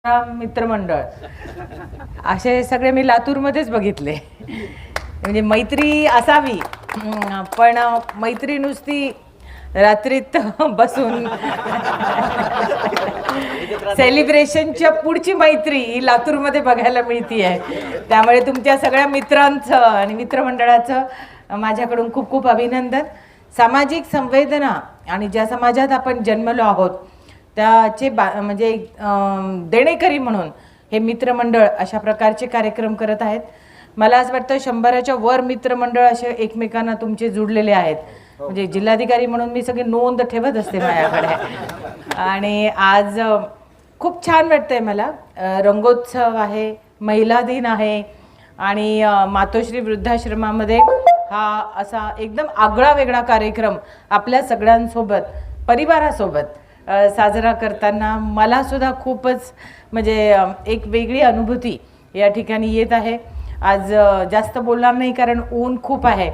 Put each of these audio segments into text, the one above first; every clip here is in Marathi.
मित्रमंडळ असे सगळे मी लातूरमध्येच बघितले. म्हणजे मैत्री असावी, पण मैत्री नुसती रात्रीत बसून सेलिब्रेशनच्या पुढची मैत्री ही लातूरमध्ये बघायला मिळती आहे. त्यामुळे तुमच्या सगळ्या मित्रांचं आणि मित्रमंडळाचं माझ्याकडून खूप खूप अभिनंदन. सामाजिक संवेदना आणि ज्या समाजात आपण जन्मलो आहोत त्याचे म्हणजे देणेकरी म्हणून हे मित्रमंडळ अशा प्रकारचे कार्यक्रम करत आहेत. मला असं वाटतं 100च्या वर मित्रमंडळ असे एकमेकांना तुमचे जुडलेले आहेत. म्हणजे जिल्हाधिकारी म्हणून मी सगळी नोंद ठेवत असते माझ्याकडे. आणि आज खूप छान वाटतंय मला. रंगोत्सव आहे, महिला दिन आहे आणि मातोश्री वृद्धाश्रमामध्ये हा असा एकदम आगळा वेगळा कार्यक्रम आपल्या सगळ्यांसोबत परिवारासोबत साजरा करताना मला सुद्धा खूपच म्हणजे एक वेगळी अनुभूती या ठिकाणी येत आहे. आज जास्त बोलणार नाही कारण ऊन खूप आहे,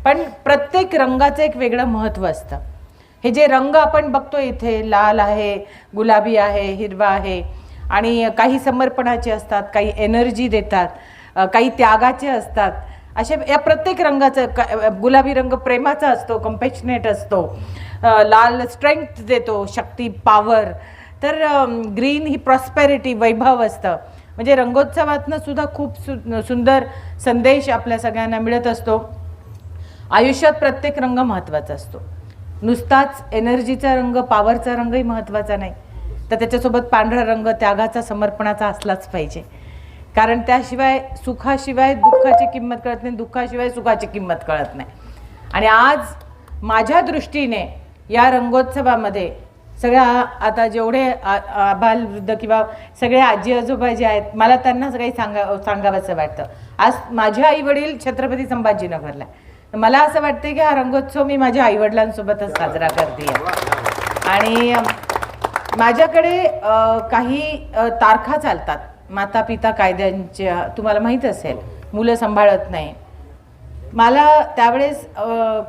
पण प्रत्येक रंगाचं एक वेगळं महत्त्व असतं. हे जे रंग आपण बघतो इथे लाल आहे, गुलाबी आहे, हिरवा आहे आणि काही समर्पणाचे असतात, काही एनर्जी देतात, काही त्यागाचे असतात. असे या प्रत्येक रंगाचं गुलाबी रंग प्रेमाचा असतो, कंपॅशनेट असतो, लाल स्ट्रेंथ देतो, शक्ती, पॉवर. तर ग्रीन ही प्रॉस्पेरिटी, वैभव असतं. म्हणजे रंगोत्सवातनं सुद्धा खूप सुंदर संदेश आपल्या सगळ्यांना मिळत असतो. आयुष्यात प्रत्येक रंग महत्त्वाचा असतो. नुसताच एनर्जीचा रंग, पॉवरचा रंगही महत्त्वाचा नाही, तर त्याच्यासोबत पांढरा रंग त्यागाचा, समर्पणाचा असलाच पाहिजे. कारण त्याशिवाय सुखाशिवाय दुःखाची किंमत कळत नाही, दुःखाशिवाय सुखाची किंमत कळत नाही. आणि आज माझ्या दृष्टीने या रंगोत्सवामध्ये सगळ्या आता जेवढे बालवृद्ध किंवा सगळे आजी आजोबा जे आहेत, मला त्यांना सगळी सांगावंसं वाटतं. आज माझे आईवडील छत्रपती संभाजीनगरला आहे. मला असं वाटतं की हा रंगोत्सव मी माझ्या आईवडिलांसोबतच साजरा करते आहे. आणि माझ्याकडे काही तारखा चालतात माता पिता कायद्यांच्या, तुम्हाला माहीत असेल, मुलं सांभाळत नाही. मला त्यावेळेस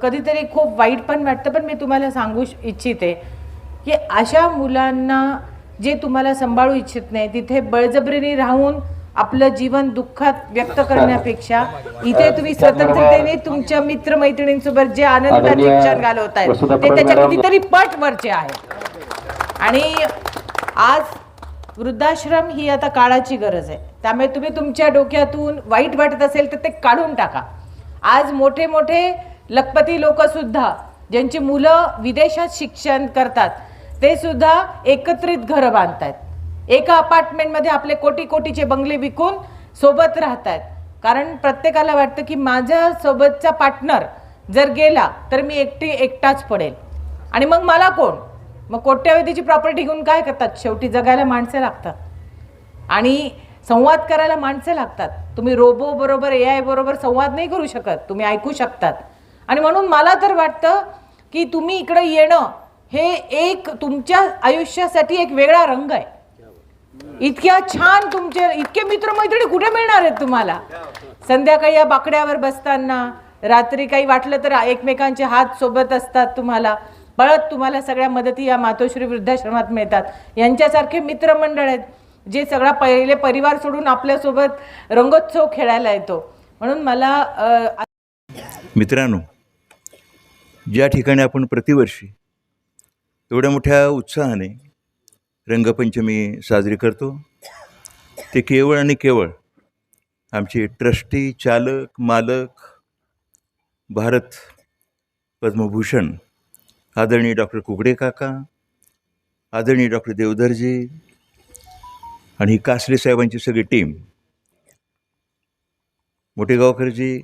कधीतरी खूप वाईट पण वाटतं, पण मी तुम्हाला सांगू इच्छिते की अशा मुलांना जे तुम्हाला सांभाळू इच्छित नाही तिथे बळजबरीने राहून आपलं जीवन दुःखात व्यक्त करण्यापेक्षा इथे तुम्ही स्वतंत्रतेने तुमच्या मित्रमैत्रिणींसोबत जे आनंदाचे क्षण घालवताय ते त्याच्या कितीतरी पट वरचे आहे. आणि आज वृद्धाश्रम ही आता काळाची गरज आहे. त्यामुळे तुम्ही तुमच्या डोक्यातून वाईट वाटत असेल तर ते काढून टाका. आज मोठे मोठे लखपती लोक सुद्धा ज्यांची मुलं विदेशात शिक्षण करतात ते सुद्धा एकत्रित घरं बांधतात. एका अपार्टमेंटमध्ये आपले कोटी कोटीचे बंगले विकून सोबत राहतात. कारण प्रत्येकाला वाटतं की माझ्या सोबतचा पार्टनर जर गेला तर मी एकटाच पडेल आणि मग मला कोण. मग कोट्यावधीची प्रॉपर्टी घेऊन काय करतात, शेवटी जगायला माणसं लागतात आणि संवाद करायला माणसं लागतात. तुम्ही रोबो बरोबर, AI बरोबर संवाद नाही करू शकत, तुम्ही ऐकू शकतात. आणि म्हणून मला तर वाटतं की तुम्ही इकडे येणं हे एक तुमच्या आयुष्यासाठी एक वेगळा रंग आहे. इतक्या छान तुमचे इतके मित्रमैत्रिणी कुठे मिळणार आहेत तुम्हाला. संध्याकाळी या बाकड्यावर बसताना, रात्री काही वाटलं तर एकमेकांचे हात सोबत असतात तुम्हाला, पळत तुम्हाला सगळ्या मदती या मातोश्री वृद्धाश्रमात मिळतात. यांच्यासारखे मित्रमंडळ आहेत जे सगळा पहिले परिवार सोडून आपल्यासोबत रंगोत्सव खेळायला येतो. म्हणून मला मित्रांनो, ज्या ठिकाणी आपण प्रतिवर्षी एवढ्या मोठ्या उत्साहाने रंगपंचमी साजरी करतो ते केवळ आणि केवळ आमचे ट्रस्टी, चालक, मालक, भारत पद्मभूषण आदरणीय डॉक्टर कुकडे काका, आदरणीय डॉक्टर देवधरजी आणि ही कासले साहेबांची सगळी टीम, मोठेगावकरजी,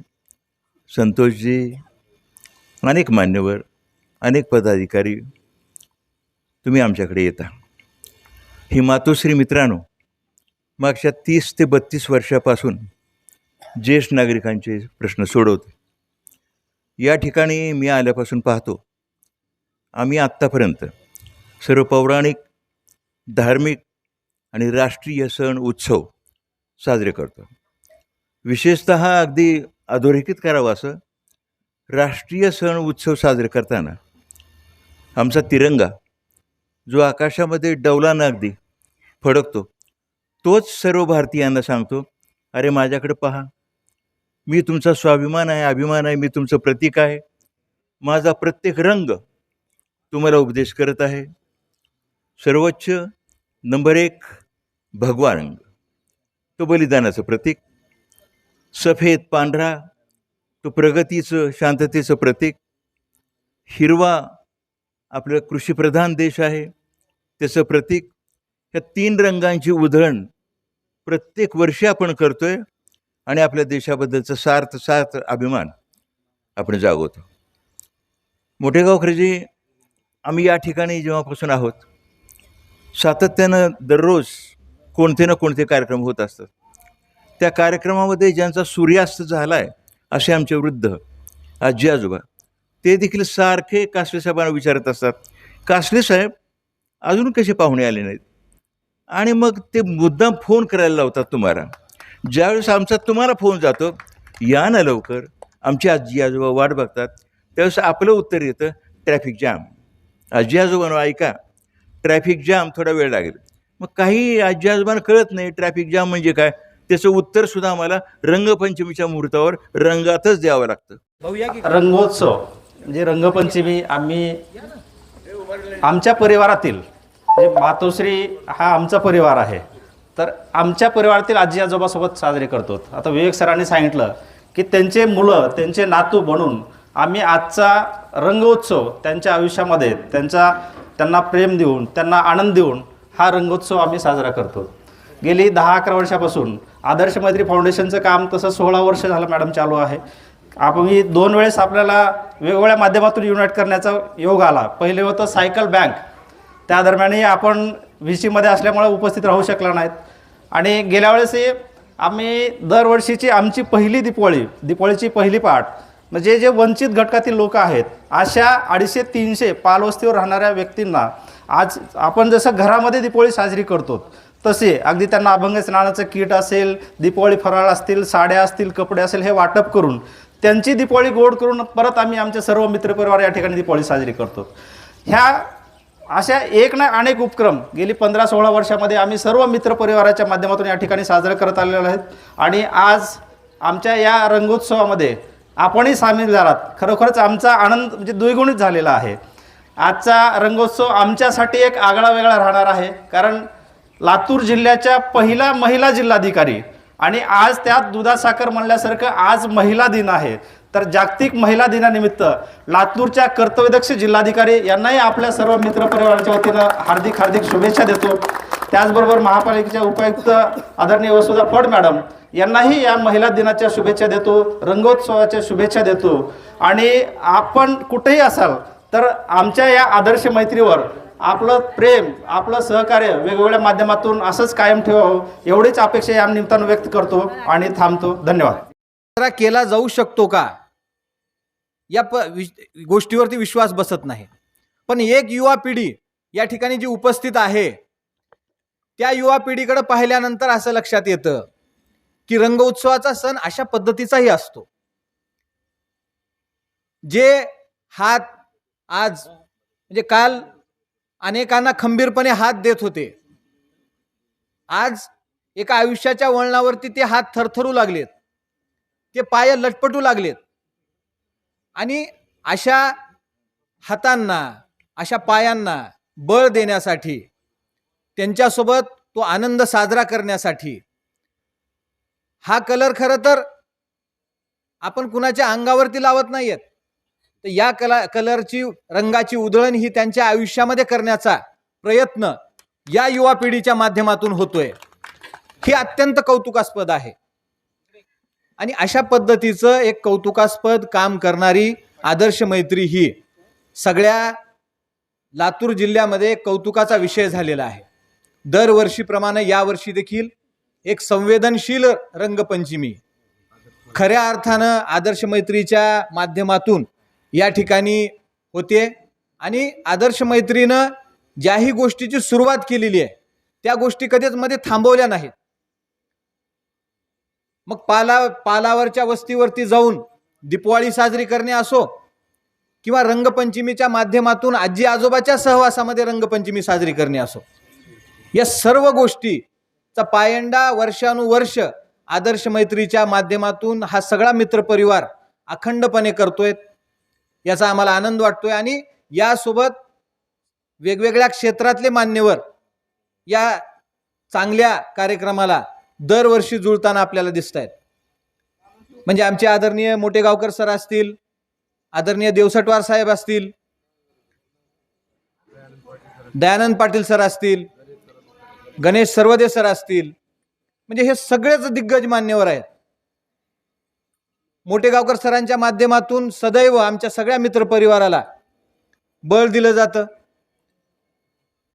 संतोषजी, अनेक मान्यवर, अनेक पदाधिकारी, तुम्ही आमच्याकडे येता. ही मातोश्री मित्रांनो मागच्या 30 ते 32 वर्षापासून ज्येष्ठ नागरिकांचे प्रश्न सोडवते. या ठिकाणी मी आल्यापासून पाहतो आम्ही आत्तापर्यंत सर्व पौराणिक, धार्मिक आणि राष्ट्रीय सण उत्सव साजरे करतो. विशेषतः अगदी अधोरेखित करावं असं राष्ट्रीय सण उत्सव साजरे करताना आमचा तिरंगा जो आकाशामध्ये डौलानं अगदी फडकतो तोच सर्व भारतीयांना सांगतो, अरे माझ्याकडे पहा, मी तुमचा स्वाभिमान आहे, अभिमान आहे, मी तुमचं प्रतीक आहे. माझा प्रत्येक रंग तुम्हाला उपदेश करत आहे. सर्वोच्च नंबर 1 भगवा रंग, तो बलिदानाचं प्रतीक. सफेद पांढरा, तो प्रगतीचं, शांततेचं प्रतीक. हिरवा आपलं कृषीप्रधान देश आहे, त्याचं प्रतीक. या 3 रंगांची उधळण प्रत्येक वर्षी आपण करतोय आणि आपल्या देशाबद्दलचा सार्थ अभिमान आपण जागवतो. मोठेगावकरजी, आम्ही या ठिकाणी जेव्हापासून आहोत, सातत्यानं दररोज कोणते ना कोणते कार्यक्रम होत असतात. त्या कार्यक्रमामध्ये ज्यांचा सूर्यास्त झाला आहे असे आमचे वृद्ध आजी आजोबा, ते देखील सारखे कासले साहेबांना विचारत असतात, कासले साहेब अजून कसे पाहुणे आले नाहीत. आणि मग ते मुद्दाम फोन करायला लावतात तुम्हाला. ज्यावेळेस आमचा तुम्हाला फोन जातो, या ना लवकर, आमची आजी आजोबा वाट बघतात, त्यावेळेस आपलं उत्तर येतं, ट्रॅफिक जाम. आजी आजोबांनो ऐका, ट्रॅफिक जाम, थोडा वेळ लागेल. मग काही आजी आजोबांना कळत नाही ट्रॅफिक जाम म्हणजे काय. त्याचं उत्तरसुद्धा आम्हाला रंगपंचमीच्या मुहूर्तावर रंगातच द्यावं लागतं. रंगोत्सव म्हणजे रंगपंचमी आम्ही आमच्या परिवारातील म्हणजे मातोश्री हा आमचा परिवार आहे, तर आमच्या परिवारातील आजी आजोबासोबत साजरे करतो. आता विवेक सरांनी सांगितलं की त्यांचे मुलं, त्यांचे नातू बनून आम्ही आजचा रंगोत्सव त्यांच्या आयुष्यामध्ये त्यांना प्रेम देऊन, त्यांना आनंद देऊन हा रंगोत्सव आम्ही साजरा करतो. गेली 10-11 वर्षापासून आदर्श मैत्री फाउंडेशनचं काम तसं 16 वर्ष झालं मॅडम चालू आहे. आम्ही 2 वेळेस आपल्याला वेगवेगळ्या माध्यमातून युनाईट करण्याचा योग आला. पहिले होतं सायकल बँक, त्या दरम्यानही आपण VC मध्ये असल्यामुळे उपस्थित राहू शकला नाहीत. आणि गेल्या वेळेसही आम्ही दरवर्षीची आमची पहिली दिपोळीची पहिली पाठ म्हणजे जे वंचित घटकातील लोक आहेत, अशा 250-300 पालवस्तीवर राहणाऱ्या व्यक्तींना आज आपण जसं घरामध्ये दिपोळी साजरी करतो तसे अगदी त्यांना अभंग स्नानाचं किट असेल, दिपोळी फराळ असतील, साड्या असतील, कपडे असेल, हे वाटप करून त्यांची दिपोळी गोड करून परत आम्ही आमचे सर्व मित्रपरिवार या ठिकाणी दिपोळी साजरी करतो. ह्या अशा एक ना अनेक उपक्रम गेली 15-16 वर्षामध्ये आम्ही सर्व मित्रपरिवाराच्या माध्यमातून या ठिकाणी साजरे करत आलेले आहेत. आणि आज आमच्या या रंगोत्सवामध्ये आपणही सामील झालात. खरोखरच आमचा आनंद म्हणजे द्विगुणित झालेला आहे. आजचा रंगोत्सव आमच्यासाठी एक आगळा वेगळा राहणार आहे, कारण लातूर जिल्ह्याच्या पहिला महिला जिल्हाधिकारी आणि आज त्यात दुधासाखर म्हणल्यासारखं आज महिला दिन आहे. तर जागतिक महिला दिनानिमित्त लातूरच्या कर्तव्यदक्ष जिल्हाधिकारी यांनाही आपल्या सर्व मित्रपरिवाराच्या वतीनं हार्दिक शुभेच्छा देतो. त्याचबरोबर महापालिकेच्या उपायुक्त आदरणीय वसुधा फड मॅडम यांनाही या महिला दिनाच्या शुभेच्छा देतो, रंगोत्सवाच्या शुभेच्छा देतो. आणि आपण कुठेही असाल तर आमच्या या आदर्श मैत्रीवर आपलं प्रेम, आपलं सहकार्य वेगवेगळ्या माध्यमातून असंच कायम ठेवावं एवढीच अपेक्षा या निमित्तानं व्यक्त करतो आणि थांबतो. धन्यवाद. केला जाऊ शकतो का या गोष्टीवरती विश्वास बसत नाही. पण एक युवा पिढी या ठिकाणी जी उपस्थित आहे, त्या युवा पिढीकडे पाहिल्यानंतर असं लक्षात येतं की रंगोत्सवाचा सण अशा पद्धतीचाही असतो. जे हात आज म्हणजे काल अनेकांना खंबीरपणे हात देत होते, आज एका आयुष्याच्या वळणावरती ते हात थरथरू लागलेत, ते पाय लटपटू लागलेत. आणि अशा हातांना, अशा पायांना बळ देण्यासाठी, त्यांच्यासोबत तो आनंद साजरा करण्यासाठी हा कलर खरं तर आपण कुणाच्या अंगावरती लावत नाहीयेत. तर या कलरची, रंगाची उधळण ही त्यांच्या आयुष्यामध्ये करण्याचा प्रयत्न या युवा पिढीच्या माध्यमातून होतोय. हे अत्यंत कौतुकास्पद आहे. आणि अशा पद्धतीचं एक कौतुकास्पद काम करणारी आदर्श मैत्री ही सगळ्या लातूर जिल्ह्यामध्ये कौतुकाचा विषय झालेला आहे. दरवर्षीप्रमाणे यावर्षी देखील एक संवेदनशील रंगपंचमी खऱ्या अर्थानं आदर्श मैत्रीच्या माध्यमातून या ठिकाणी होते. आणि आदर्श मैत्रीनं ज्याही गोष्टीची सुरुवात केलेली आहे त्या गोष्टी कधीच मध्ये थांबवल्या नाहीत. मग पालावरच्या वस्तीवरती जाऊन दिपवाळी साजरी करणे असो, किंवा रंगपंचमीच्या माध्यमातून आजी आजोबाच्या सहवासामध्ये रंगपंचमी साजरी करणे असो, या सर्व गोष्टी चा पायंडा वर्षानुवर्ष आदर्श मैत्रीच्या माध्यमातून हा सगळा मित्रपरिवार अखंडपणे करतोय, याचा आम्हाला आनंद वाटतोय. आणि यासोबत वेगवेगळ्या क्षेत्रातले मान्यवर या चांगल्या कार्यक्रमाला दरवर्षी जुळताना आपल्याला दिसत आहेत. म्हणजे आमचे आदरणीय मोटेगावकर सर असतील, आदरणीय देवसटवार साहेब असतील, दयानंद पाटील सर असतील, गणेश सर्वदे सर असतील, म्हणजे हे सगळेच दिग्गज मान्यवर आहेत. मोटेगावकर सरांच्या माध्यमातून सदैव आमच्या सगळ्या मित्रपरिवाराला बळ दिलं जातं.